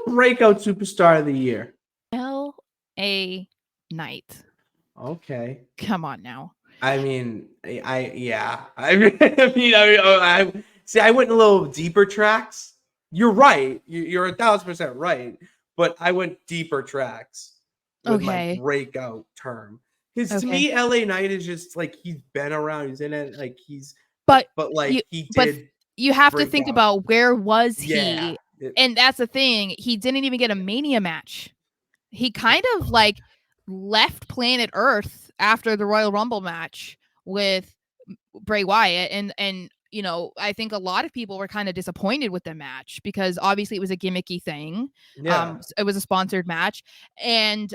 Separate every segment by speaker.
Speaker 1: breakout superstar of the year?
Speaker 2: LA Knight.
Speaker 1: Okay.
Speaker 2: Come on now.
Speaker 1: I mean, I see. I went a little deeper tracks. You're right. You're 1,000% right. But I went deeper tracks with my
Speaker 2: Okay.
Speaker 1: breakout term. Because to
Speaker 2: Okay.
Speaker 1: me, LA Knight is just like he's been around. He's in it. Like
Speaker 2: But
Speaker 1: like
Speaker 2: you
Speaker 1: he
Speaker 2: but
Speaker 1: did
Speaker 2: you have to
Speaker 1: break
Speaker 2: think
Speaker 1: out.
Speaker 2: about where was
Speaker 1: Yeah.
Speaker 2: he? And that's the thing. He didn't even get a Mania match. He kind of like left planet Earth after the Royal Rumble match with Bray Wyatt, and you know, I think a lot of people were kind of disappointed with the match because obviously it was a gimmicky thing.
Speaker 1: Yeah.
Speaker 2: It was a sponsored match, and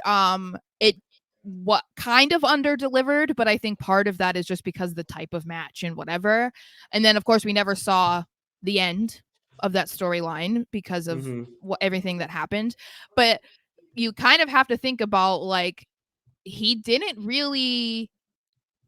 Speaker 2: it what kind of under delivered, but I think part of that is just because the type of match and whatever. And then of course we never saw the end of that storyline because of everything that happened. But you kind of have to think about like he didn't really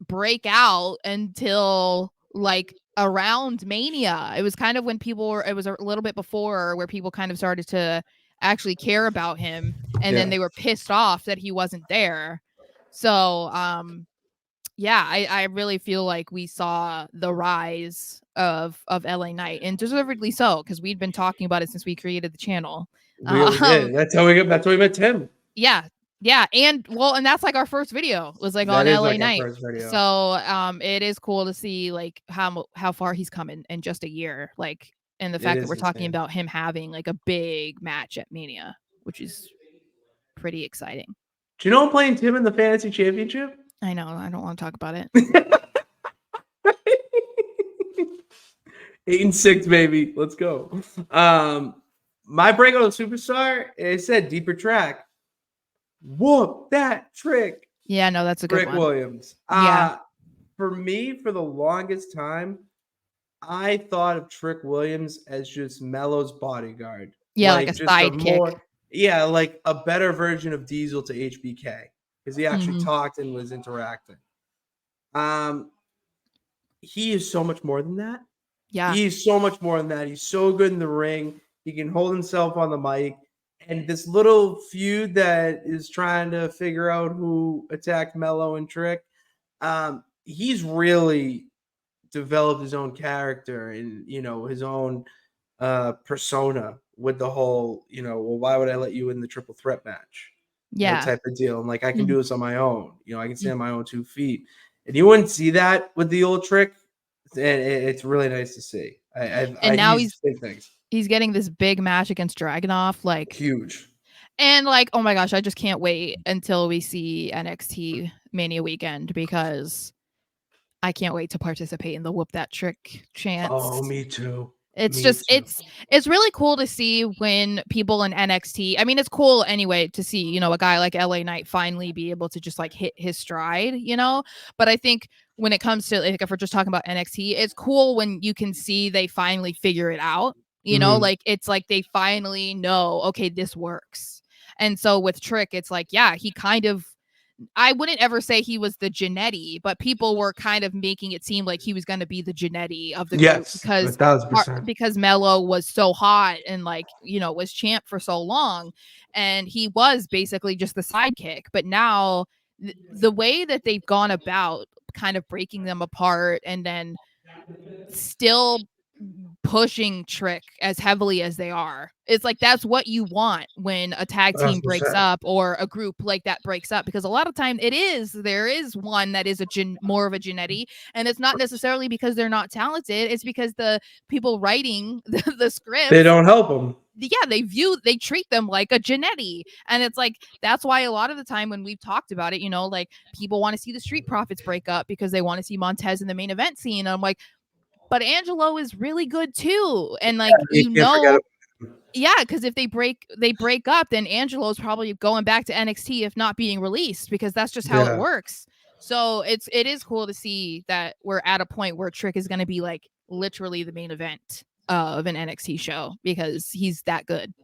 Speaker 2: break out until like around Mania. It was kind of when people were, it was a little bit before where people kind of started to actually care about him, and then they were pissed off that he wasn't there. So yeah, I really feel like we saw the rise of LA Knight, and deservedly so, because we'd been talking about it since we created the channel.
Speaker 1: We did. That's how we met Tim.
Speaker 2: Yeah. Yeah, and well, and that's like our first video was like on
Speaker 1: That is
Speaker 2: LA
Speaker 1: like our
Speaker 2: Knight.
Speaker 1: first video.
Speaker 2: So it is cool to see like how far he's come in just a year, like, and the fact that we're talking about him having like a big match at Mania, which is pretty exciting.
Speaker 1: Do you know I'm playing Tim in the fantasy championship?
Speaker 2: I know, I don't want to talk about it.
Speaker 1: 8-6, baby. Let's go. My breakout superstar, it said deeper track. Whoop that trick.
Speaker 2: Yeah, no, that's a good
Speaker 1: Trick
Speaker 2: one.
Speaker 1: Williams.
Speaker 2: Yeah.
Speaker 1: For me, for the longest time, I thought of Trick Williams as just Mello's bodyguard.
Speaker 2: Yeah, like a
Speaker 1: just
Speaker 2: sidekick.
Speaker 1: like a better version of Diesel to HBK, because he actually talked and was interacting. He is so much more than that.
Speaker 2: Yeah.
Speaker 1: He's so much more than that. He's so good in the ring. He can hold himself on the mic. And this little feud that is trying to figure out who attacked Mello and Trick, he's really developed his own character and, you know, his own persona with the whole, you know, well, why would I let you in the triple threat match?
Speaker 2: Yeah.
Speaker 1: That type of deal. I'm like, I can do this on my own. You know, I can stand on my own 2 feet. And you wouldn't see that with the old Trick. And it's really nice to see.
Speaker 2: And now he's getting this big match against Dragunov, like
Speaker 1: huge.
Speaker 2: And like, oh my gosh, I just can't wait until we see NXT Mania weekend, because I can't wait to participate in the whoop that trick chance.
Speaker 1: Oh, me too.
Speaker 2: It's it's really cool to see when people in NXT, I mean, it's cool anyway to see, you know, a guy like LA Knight finally be able to just like hit his stride, you know. But I think when it comes to, like, if we're just talking about NXT, it's cool when you can see they finally figure it out, you know, like it's like they finally know, okay, this works. And so with Trick, it's like, yeah, he kind of, I wouldn't ever say he was the Jannetty, but people were kind of making it seem like he was going to be the Jannetty of the group, because
Speaker 1: 1,000%.
Speaker 2: because Mello was so hot and, like, you know, was champ for so long, and he was basically just the sidekick. But now the way that they've gone about kind of breaking them apart and then still pushing Trick as heavily as they are, it's like that's what you want when a tag team breaks up or a group like that breaks up, because a lot of time there is one that is more of a Jannetty, and it's not necessarily because they're not talented, it's because the people writing the script,
Speaker 1: they don't help them.
Speaker 2: Yeah, they treat them like a Jannetty. And it's like, that's why a lot of the time when we've talked about it, you know, like, people want to see the Street Profits break up because they want to see Montez in the main event scene. And I'm like, but Angelo is really good too. And like, you know, yeah, because if they break up, then Angelo is probably going back to NXT, if not being released, because that's just how it works. So it is cool to see that we're at a point where Trick is going to be like literally the main event of an NXT show, because he's that good.